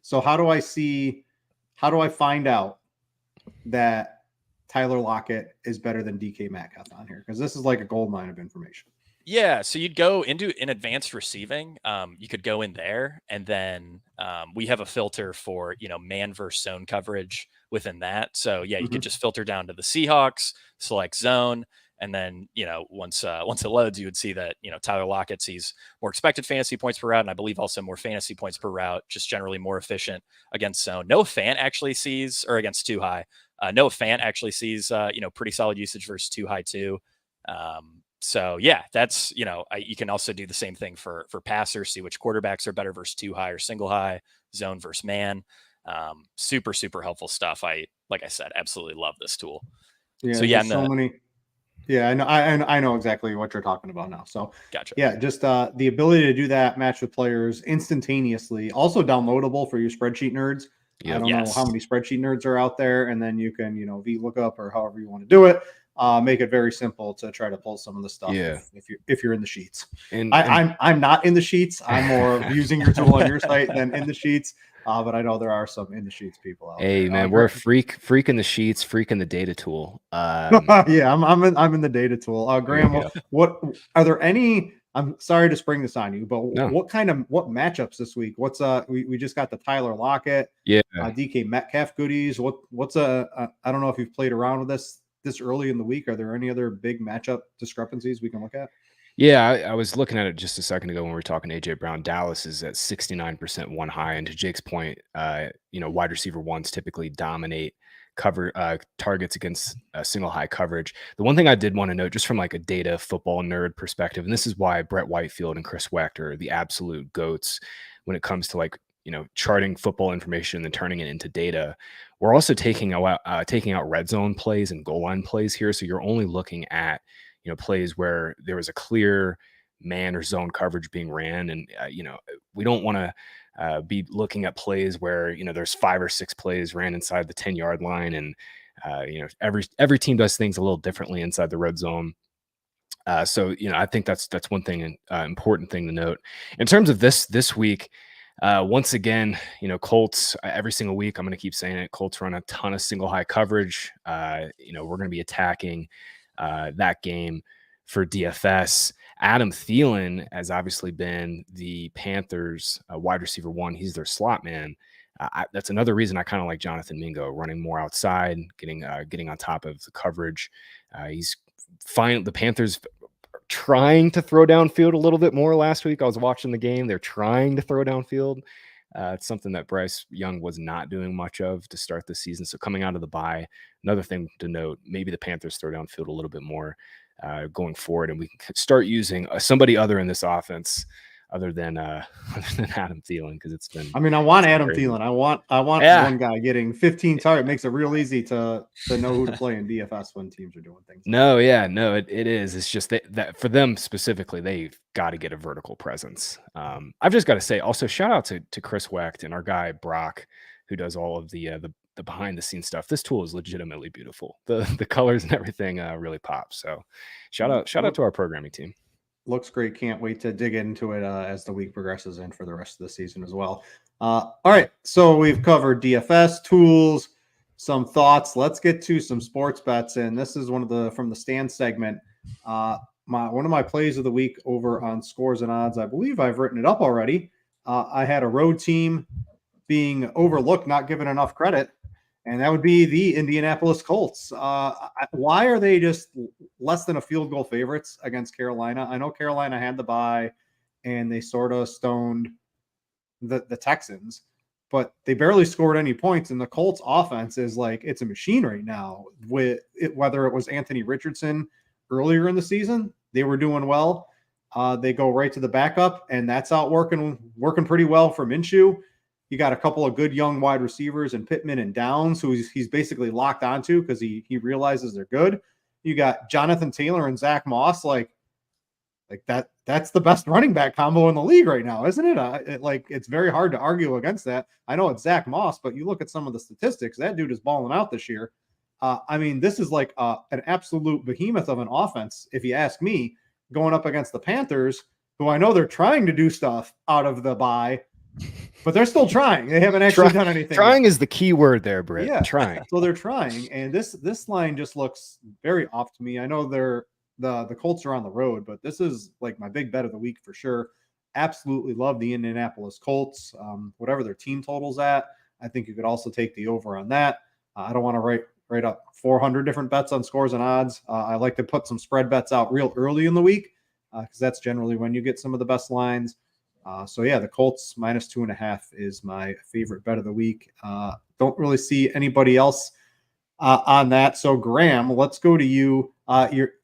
So how do I see? How do I find out that Tyler Lockett is better than DK Metcalf on here? Because this is like a gold mine of information. Yeah, so you'd go in advanced receiving. You could go in there, and then we have a filter for man versus zone coverage within that. So you could just filter down to the Seahawks, select zone, and then once it loads, you would see that Tyler Lockett sees more expected fantasy points per route, and I believe also more fantasy points per route, just generally more efficient against zone. Noah Fant actually sees, or against 2 high. Noah Fant actually sees pretty solid usage versus 2 high too. So that's you can also do the same thing for passers, see which quarterbacks are better versus 2 high or single high, zone versus man. Super, super helpful stuff. Like I said, absolutely love this tool. Yeah. So many. Yeah, I know exactly what you're talking about now. So gotcha. Yeah, just the ability to do that, match with players instantaneously. Also downloadable for you spreadsheet nerds. I don't know how many spreadsheet nerds are out there, and then you can, VLOOKUP or however you want to do it. Make it very simple to try to pull some of the stuff if you're in the sheets. And I'm not in the sheets. I'm more of using your tool on your site than in the sheets. But I know there are some in the sheets people out there. Hey man, we're a freak in the sheets, freak in the data tool. Yeah, I'm in the data tool. Graham, what are there any? I'm sorry to spring this on you, but what matchups this week? What's we just got the Tyler Lockett, DK Metcalf goodies. What's I don't know if you've played around with this early in the week. Are there any other big matchup discrepancies we can look at? Yeah, I was looking at it just a second ago when we were talking AJ Brown. Dallas is at 69% one high, and to Jake's point, wide receiver ones typically dominate targets against single high coverage. The one thing I did want to note, just from like a data football nerd perspective, and this is why Brett Whitefield and Chris Wecht are the absolute goats when it comes to like charting football information and then turning it into data. We're also taking out red zone plays and goal line plays here, so you're only looking at plays where there was a clear man or zone coverage being ran. And, we don't want to be looking at plays where, there's 5 or 6 plays ran inside the 10-yard line. And, every team does things a little differently inside the red zone. So, I think that's one thing, important thing to note. In terms of this week, once again, Colts, every single week, I'm going to keep saying it, Colts run a ton of single high coverage. We're going to be attacking that game for DFS. Adam Thielen has obviously been the Panthers wide receiver one. He's their slot man. That's another reason I kind of like Jonathan Mingo, running more outside, getting on top of the coverage. He's fine. The Panthers trying to throw downfield a little bit more last week. I was watching the game. They're trying to throw downfield. It's something that Bryce Young was not doing much of to start the season. So coming out of the bye, another thing to note, maybe the Panthers throw downfield a little bit more going forward, and we can start using somebody other in this offense other than Adam Thielen, because it's been. I mean, I want Adam Thielen. I want one guy getting 15 targets. It makes it real easy to know who to play in DFS when teams are doing things. It is. It's just that for them specifically, they've got to get a vertical presence. I've just got to say, also shout out to Chris Wecht and our guy Brock, who does all of the behind the scenes stuff. This tool is legitimately beautiful. The colors and everything really pop. So shout out to our programming team. Looks great. Can't wait to dig into it as the week progresses and for the rest of the season as well. All right. So we've covered DFS tools, some thoughts. Let's get to some sports bets. And this is from the stand segment. One of my plays of the week over on Scores and Odds. I believe I've written it up already. I had a road team being overlooked, not given enough credit, and that would be the Indianapolis Colts. Why are they just less than a field goal favorites against Carolina? I know Carolina had the bye, and they sort of stoned the Texans, but they barely scored any points, and the Colts offense is like, it's a machine right now. Whether it was Anthony Richardson earlier in the season, they were doing well. They go right to the backup, and that's out working pretty well for Minshew. You got a couple of good young wide receivers in Pittman and Downs, who he's basically locked onto because he realizes they're good. You got Jonathan Taylor and Zach Moss, like that. That's the best running back combo in the league right now, isn't it? It's very hard to argue against that. I know it's Zach Moss, but you look at some of the statistics, that dude is balling out this year. I mean, this is like an absolute behemoth of an offense, if you ask me, going up against the Panthers, who I know they're trying to do stuff out of the bye, but they're still trying. They haven't actually done anything. Trying is the key word there, Britt. Yeah, trying. So they're trying, and this line just looks very off to me. I know the Colts are on the road, but this is like my big bet of the week for sure. Absolutely love the Indianapolis Colts. Whatever their team total's at, I think you could also take the over on that. I don't want to write up 400 different bets on Scores and Odds. I like to put some spread bets out real early in the week because that's generally when you get some of the best lines. The Colts -2.5 is my favorite bet of the week. Don't really see anybody else on that. So Graham, let's go to you.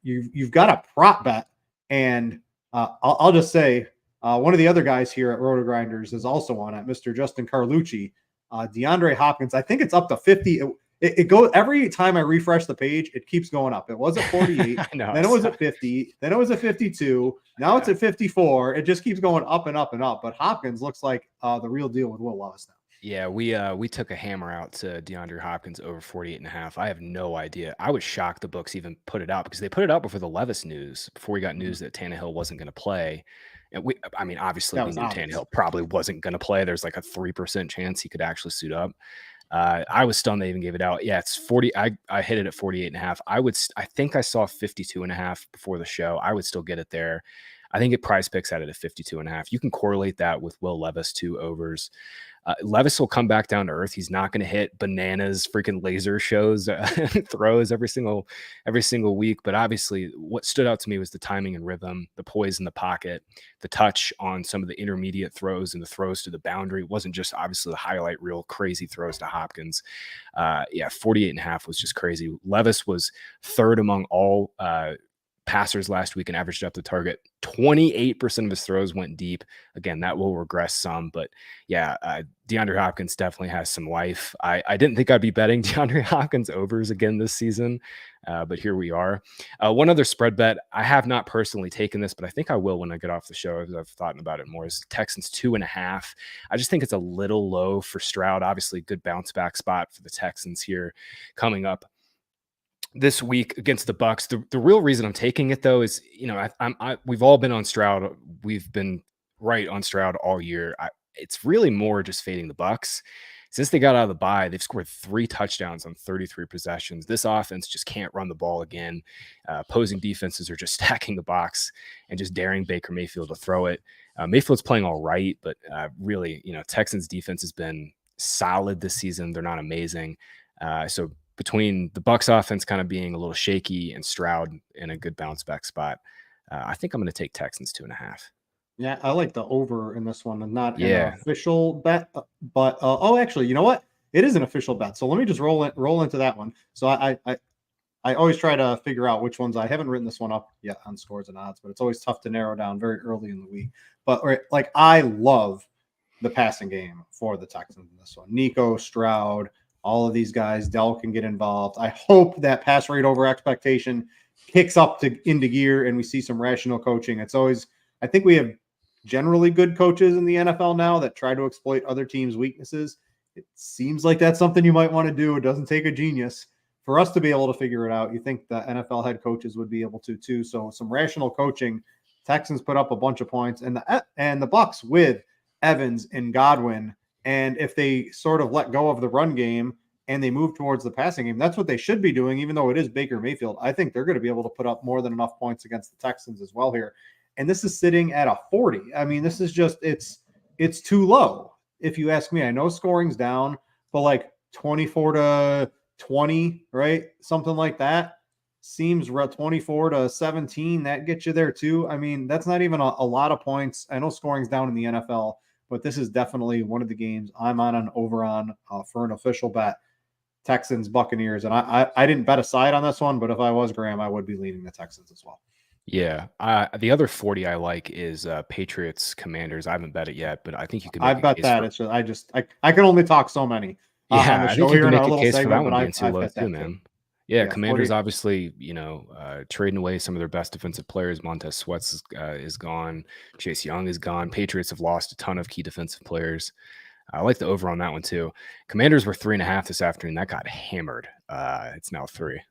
You've got a prop bet, and I'll just say one of the other guys here at RotoGrinders is also on it, Mr. Justin Carlucci. DeAndre Hopkins, I think it's up to 50. It goes every time I refresh the page, it keeps going up. It was at 48, then it was at 50, then it was at 52, now it's at 54. It just keeps going up and up and up. But Hopkins looks like the real deal with Will Levis now. Yeah, we took a hammer out to DeAndre Hopkins over 48.5. I have no idea. I was shocked the books even put it out because they put it out before the Levis news, before we got news that Tannehill wasn't going to play. And I mean, obviously That we was knew obvious. Tannehill probably wasn't going to play. There's like a 3% chance he could actually suit up. I was stunned they even gave it out. Yeah, it's 40. I hit it at 48.5. I think I saw 52.5 before the show. I would still get it there. I think it Prize Picks at it at 52.5. You can correlate that with Will Levis 2 overs. Levis will come back down to earth. He's not going to hit bananas, freaking laser shows, throws every single week. But obviously, what stood out to me was the timing and rhythm, the poise in the pocket, the touch on some of the intermediate throws and the throws to the boundary. It wasn't just obviously the highlight reel crazy throws to Hopkins. 48.5 was just crazy. Levis was third among all passers last week and averaged up the target. 28% of his throws went deep. Again, that will regress some, but yeah, DeAndre Hopkins definitely has some life. I didn't think I'd be betting DeAndre Hopkins overs again this season, but here we are. One other spread bet, I have not personally taken this, but I think I will when I get off the show as I've thought about it more, is Texans 2.5. I just think it's a little low for Stroud. Obviously, good bounce back spot for the Texans here coming up this week against the Bucks. The real reason I'm taking it though is, we've all been on Stroud. We've been right on Stroud all year. It's really more just fading the Bucks. Since they got out of the bye, they've scored 3 touchdowns on 33 possessions. This offense just can't run the ball again. Opposing defenses are just stacking the box and just daring Baker Mayfield to throw it. Mayfield's playing all right, but really, Texans defense has been solid this season. They're not amazing. So between the Bucks offense kind of being a little shaky and Stroud in a good bounce back spot, I think I'm going to take Texans 2.5. Yeah, I like the over in this one, and not an Yeah. official bet, but actually, you know what? It is an official bet. So let me just roll into that one. So I always try to figure out which ones. I haven't written this one up yet on Scores and Odds, but it's always tough to narrow down very early in the week. But like, I love the passing game for the Texans in this one. Nico, Stroud, all of these guys, Dell can get involved. I hope that pass rate over expectation kicks up into gear and we see some rational coaching. I think we have generally good coaches in the NFL now that try to exploit other teams' weaknesses. It seems like that's something you might want to do. It doesn't take a genius for us to be able to figure it out. You think the NFL head coaches would be able to too. So some rational coaching. Texans put up a bunch of points, and the Bucks with Evans and Godwin. And if they sort of let go of the run game and they move towards the passing game, that's what they should be doing, even though it is Baker Mayfield. I think they're going to be able to put up more than enough points against the Texans as well here. And this is sitting at a 40. I mean, this is just, it's too low, if you ask me. I know scoring's down, but like 24-20, right? Something like that. Seems 24-17. That gets you there too. I mean, that's not even a lot of points. I know scoring's down in the NFL, but this is definitely one of the games I'm on an over on for an official bet. Texans, Buccaneers. And I didn't bet a side on this one, but if I was Graham, I would be leaning the Texans as well. Yeah. The other 40 I like is Patriots Commanders. I haven't bet it yet, but I think you can I bet that. It's just, I can only talk so many on the I show think you here can in make our a little case for that segment, one but being too I've low bet too, that man. too. Yeah, Yeah, Commanders 40. obviously, trading away some of their best defensive players. Montez Sweat is gone. Chase Young is gone. Patriots have lost a ton of key defensive players. I like the over on that one too. Commanders were 3.5 this afternoon. That got hammered. It's now 3.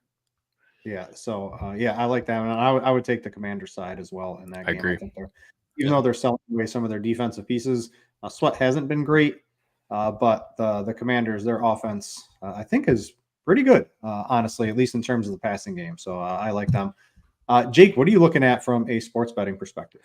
Yeah. So, I like that one. I would take the Commander side as well in that I game. agree. I think even though they're selling away some of their defensive pieces, Sweat hasn't been great, but the Commanders, their offense, I think is pretty good, honestly, at least in terms of the passing game. So I like them. Jake, what are you looking at from a sports betting perspective?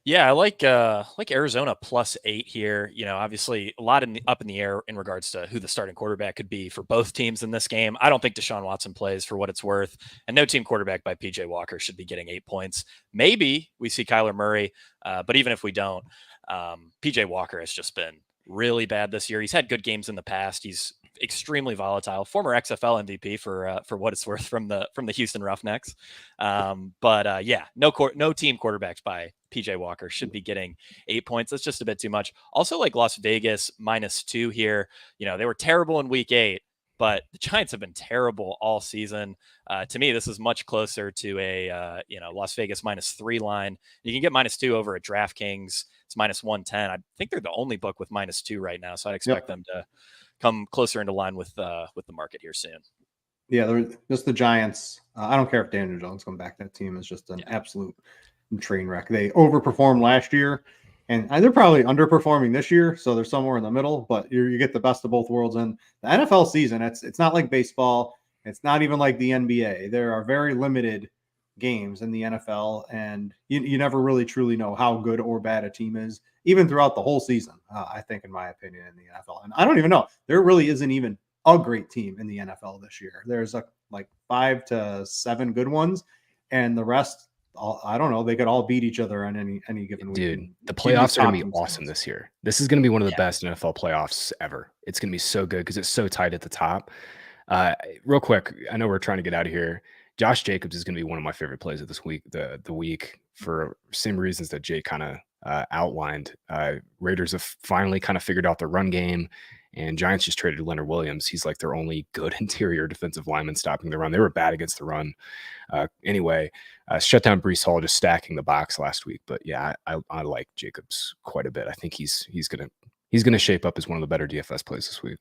Yeah, I like Arizona +8 here. Obviously a lot up in the air in regards to who the starting quarterback could be for both teams in this game. I don't think Deshaun Watson plays for what it's worth, and no team quarterback by PJ Walker should be getting 8 points. Maybe we see Kyler Murray, but even if we don't, PJ Walker has just been really bad this year. He's had good games in the past. He's extremely volatile. Former XFL MVP for what it's worth from the Houston Roughnecks. No team quarterbacks by PJ Walker should be getting 8 points. That's just a bit too much. Also, like Las Vegas -2 here. They were terrible in week 8, but the Giants have been terrible all season. To me, this is much closer to a Las Vegas -3 line. You can get -2 over at DraftKings. It's minus 110. I think they're the only book with -2 right now. So I'd expect them to come closer into line with the market here soon. Yeah, they're just the Giants. I don't care if Daniel Jones come back. That team is just an absolute train wreck. They overperformed last year, and they're probably underperforming this year. So they're somewhere in the middle. But you get the best of both worlds. And the NFL season, it's not like baseball. It's not even like the NBA. There are very limited games in the NFL, and you never really truly know how good or bad a team is, even throughout the whole season. I think, in my opinion, in the NFL, and I don't even know. There really isn't even a great team in the NFL this year. There's like 5 to 7 good ones, and the rest, I don't know. They could all beat each other on any given week. Dude, the playoffs are going to be awesome this year. This is going to be one of the best NFL playoffs ever. It's going to be so good because it's so tight at the top. Real quick, I know we're trying to get out of here. Josh Jacobs is going to be one of my favorite plays of this week, the week, for same reasons that Jake kind of outlined. Raiders have finally kind of figured out the run game. And Giants just traded Leonard Williams. He's like their only good interior defensive lineman stopping the run. They were bad against the run. Anyway, shut down Breece Hall, just stacking the box last week. But yeah, I like Jacobs quite a bit. I think he's gonna shape up as one of the better DFS plays this week.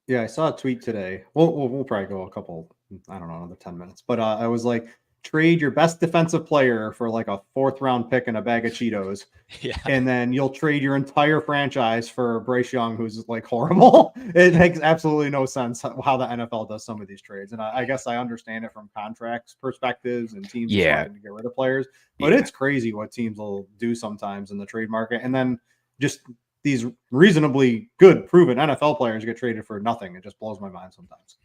Yeah, I saw a tweet today. We'll probably go a couple, I don't know, another 10 minutes. But I was like, trade your best defensive player for like a 4th round pick and a bag of Cheetos. Yeah. And then you'll trade your entire franchise for Bryce Young, who's like horrible. It makes absolutely no sense how the NFL does some of these trades. And I guess I understand it from contracts perspectives and teams wanting to get rid of players. But it's crazy what teams will do sometimes in the trade market. And then just these reasonably good, proven NFL players get traded for nothing. It just blows my mind sometimes.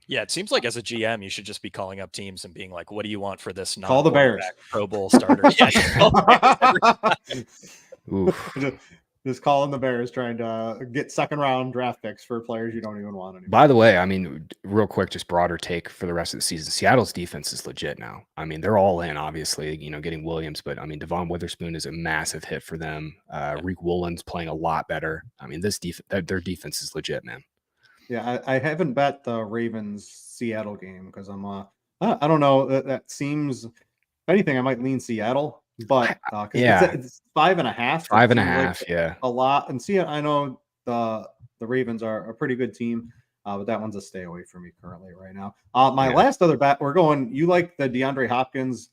Yeah, it seems like as a GM, you should just be calling up teams and being like, "What do you want for this?" Call the Bears, Pro Bowl starter. Just calling the Bears, trying to get 2nd round draft picks for players you don't even want anymore. By the way, I mean, real quick, just broader take for the rest of the season. Seattle's defense is legit now. I mean, they're all in, obviously, getting Williams, but I mean, Devon Witherspoon is a massive hit for them. Reek Woolen's playing a lot better. I mean, their defense is legit, man. Yeah, I haven't bet the Ravens Seattle game because I'm I don't know. That seems, if anything, I might lean Seattle, but it's 5.5. 5.5, yeah, a lot. And I know the Ravens are a pretty good team, but that one's a stay away from me currently right now. My last other bet, you like the DeAndre Hopkins.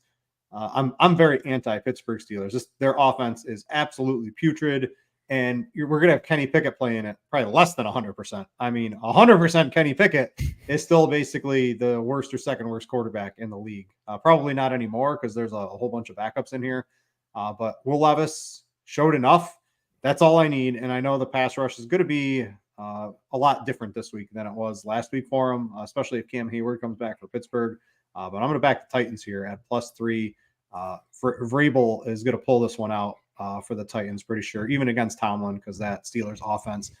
I'm very anti Pittsburgh Steelers. Their offense is absolutely putrid. And we're going to have Kenny Pickett playing it probably less than 100%. I mean, 100% Kenny Pickett is still basically the worst or 2nd worst quarterback in the league. Probably not anymore because there's a whole bunch of backups in here. But Will Levis showed enough. That's all I need. And I know the pass rush is going to be a lot different this week than it was last week for him, especially if Cam Hayward comes back for Pittsburgh. But I'm going to back the Titans here at +3. Vrabel is going to pull this one out. For the Titans, pretty sure, even against Tomlin, because that Steelers offense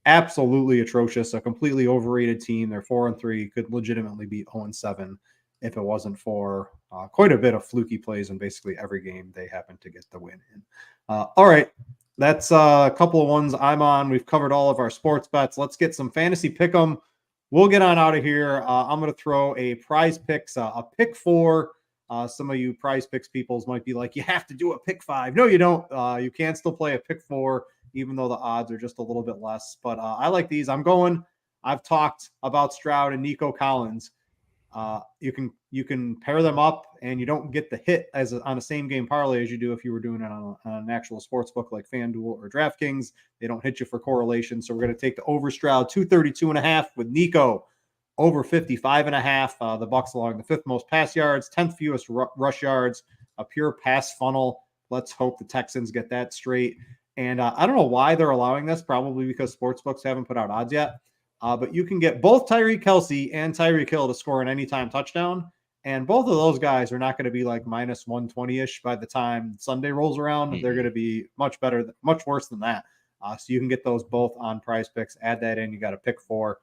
absolutely atrocious, a completely overrated team. They're 4-3, could legitimately be 0-7 if it wasn't for quite a bit of fluky plays in basically every game they happen to get the win in. All right, that's a couple of ones I'm on. We've covered all of our sports bets. Let's get some fantasy pick'em. We'll get on out of here. I'm going to throw a prize picks, a pick 4. Some of you prize picks peoples might be like, you have to do a pick 5. No, you don't. You can still play a pick 4, even though the odds are just a little bit less. But I like these. I've talked about Stroud and Nico Collins. You can pair them up, and you don't get the hit on a same game parlay as you do if you were doing it on an actual sports book like FanDuel or DraftKings. They don't hit you for correlation. So we're going to take the over Stroud 232.5 with Nico. Over 55.5. The Bucs along the 5th most pass yards, 10th fewest rush yards, a pure pass funnel. Let's hope the Texans get that straight. And I don't know why they're allowing this, probably because sportsbooks haven't put out odds yet. But you can get both Tyreek Kelsey and Tyreek Hill to score an anytime touchdown. And both of those guys are not going to be like minus 120-ish by the time Sunday rolls around. Mm-hmm. They're going to be much better, much worse than that. So you can get those both on Prize Picks. Add that in. You got to pick 4.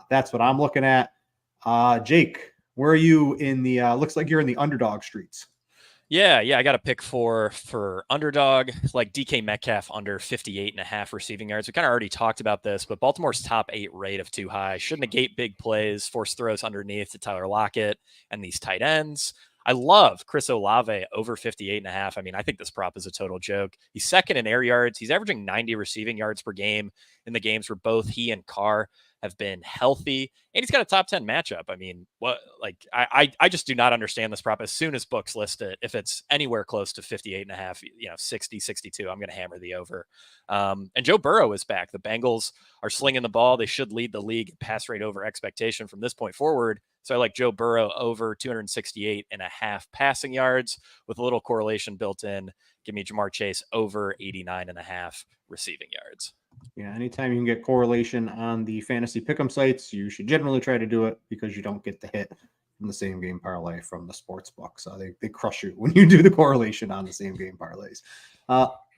That's what I'm looking at. Jake, where are you in the looks like you're in the underdog streets? Yeah, I got a pick for underdog, like DK Metcalf under 58.5 receiving yards. We kind of already talked about this, but Baltimore's top 8 rate of too high should negate big plays, force throws underneath to Tyler Lockett and these tight ends. I love Chris Olave over 58.5. I mean, I think this prop is a total joke. He's second in air yards. He's averaging 90 receiving yards per game in the games where both he and Carr have been healthy, and he's got a top 10 matchup. I mean, what, like, I just do not understand this prop. As soon as books list it, if it's anywhere close to 58.5, 60, 62, I'm going to hammer the over. And Joe Burrow is back. The Bengals are slinging the ball. They should lead the league in pass rate over expectation from this point forward. So I like Joe Burrow over 268.5 passing yards with a little correlation built in. Give me Jamar Chase over 89.5 receiving yards. Yeah, anytime you can get correlation on the fantasy pick'em sites, you should generally try to do it because you don't get the hit from the same game parlay from the sports book. So they crush you when you do the correlation on the same game parlays.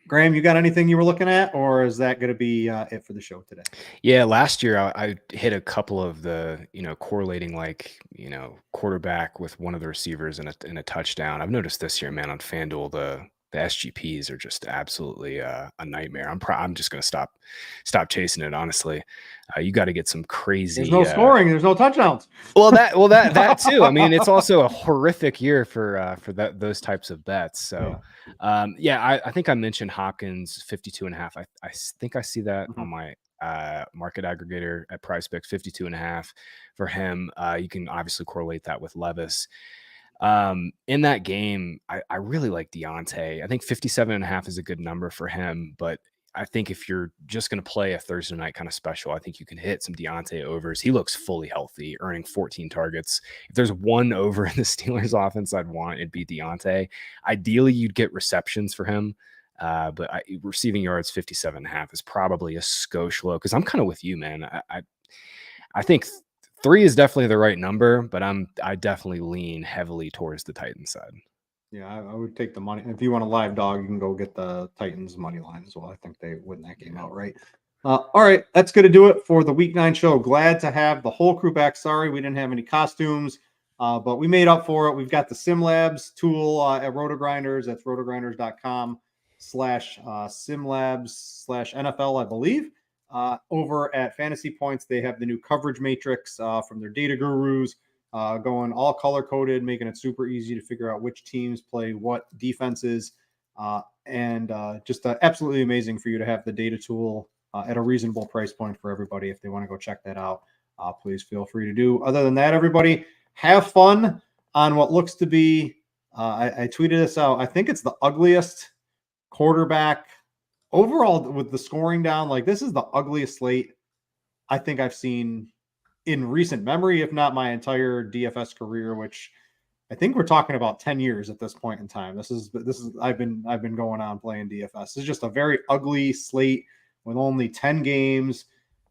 Graham, you got anything you were looking at, or is that going to be it for the show today? Yeah, last year I hit a couple of the, correlating quarterback with one of the receivers in a touchdown. I've noticed this year, man, on FanDuel, the SGPs are just absolutely a nightmare. I'm just going to stop chasing it. Honestly, you got to get some crazy. There's no scoring. There's no touchdowns. Well, that too. I mean, it's also a horrific year for those types of bets. So, I think I mentioned Hopkins 52.5. I think I see that on my market aggregator at PrizePicks 52.5 for him. You can obviously correlate that with Levis. In that game, I really like Deontay. I think 57.5 is a good number for him, but I think if you're just going to play a Thursday night kind of special, I think you can hit some Deontay overs. He looks fully healthy, earning 14 targets. If there's one over in the Steelers offense I'd want, it'd be Deontay. Ideally, you'd get receptions for him. But receiving yards 57.5 is probably a skosh low, because I'm kind of with you, man. I think 3 is definitely the right number, but I definitely lean heavily towards the Titans side. Yeah, I would take the money. If you want a live dog, you can go get the Titans money line as well. I think they win that game outright. All right, that's going to do it for the Week 9 show. Glad to have the whole crew back. Sorry we didn't have any costumes, but we made up for it. We've got the SimLabs tool at RotoGrinders. That's rotogrinders.com/SimLabs/NFL, I believe. Over at Fantasy Points, they have the new coverage matrix from their data gurus. Going all color coded, making it super easy to figure out which teams play what defenses, and just absolutely amazing for you to have the data tool at a reasonable price point for everybody. If they want to go check that out, please feel free to do. Other than that, everybody, have fun on what looks to be, I tweeted this out, I think it's the ugliest quarterback overall with the scoring down. Like, this is the ugliest slate I think I've seen in recent memory, if not my entire DFS career, which I think we're talking about 10 years at this point in time. This is I've been going on playing DFS. This is just a very ugly slate with only 10 games,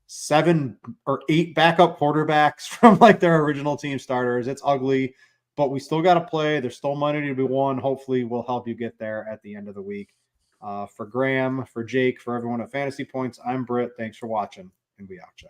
7 or 8 backup quarterbacks from like their original team starters. It's ugly, but we still got to play. There's still money to be won. Hopefully we'll help you get there at the end of the week. For Graham, for Jake, for everyone at Fantasy Points, I'm Britt. Thanks for watching, and we out, you.